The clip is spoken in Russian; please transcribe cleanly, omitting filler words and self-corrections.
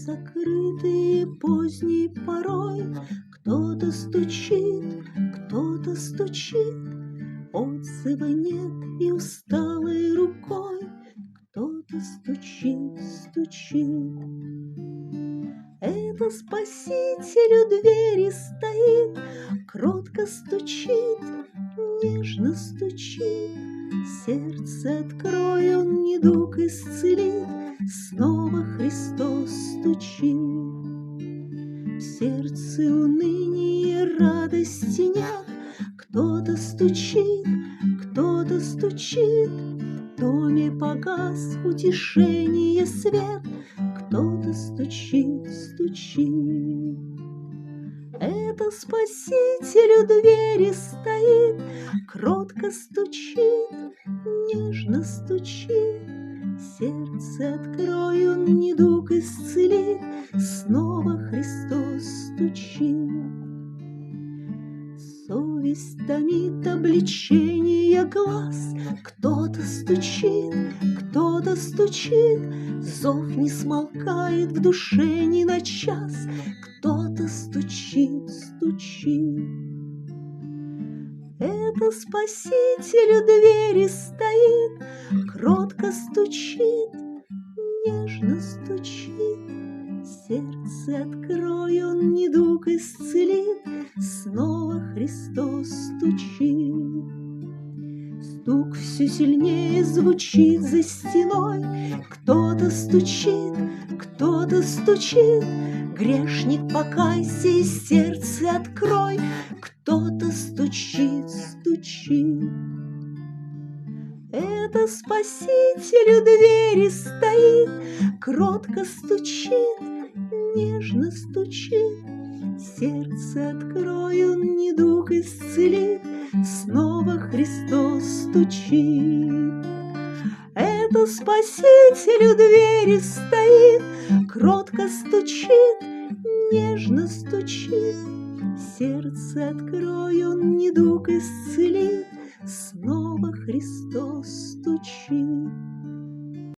закрытые поздней порой. Кто-то стучит, кто-то стучит, отзыва нет и усталой рукой кто-то стучит, стучит. Это Спаситель у двери стоит, кротко стучит, нежно стучит. Сердце открой, он недуг исцелит, снова Христос стучит. В сердце уныние, радости нет, кто-то стучит, кто-то стучит. В доме погас утешение свет, кто-то стучит, стучит. Это Спаситель у двери стоит, кротко стучит, нежно стучит. Сердце открой, он недуг исцелит, снова Христос стучит. Совесть томит обличение глаз, кто-то стучит, кто-то стучит. Зов не смолкает в душе ни на час, кто-то стучит, стучит. Это Спаситель у двери стоит, кротко стучит, нежно стучит. Сердце открой, он недуг исцелит, снова Христос стучит. Стук все сильнее звучит за стеной, кто-то стучит, кто-то стучит. Грешник, покайся и сердце открой, кто-то стучит, стучит. Это Спаситель у двери стоит, кротко стучит, нежно стучит. Сердце открой, он недуг исцелит, снова Христос стучит. Это Спаситель у двери стоит, кротко стучит, нежно стучит. Сердце открой, он недуг исцелит, снова Христос стучит.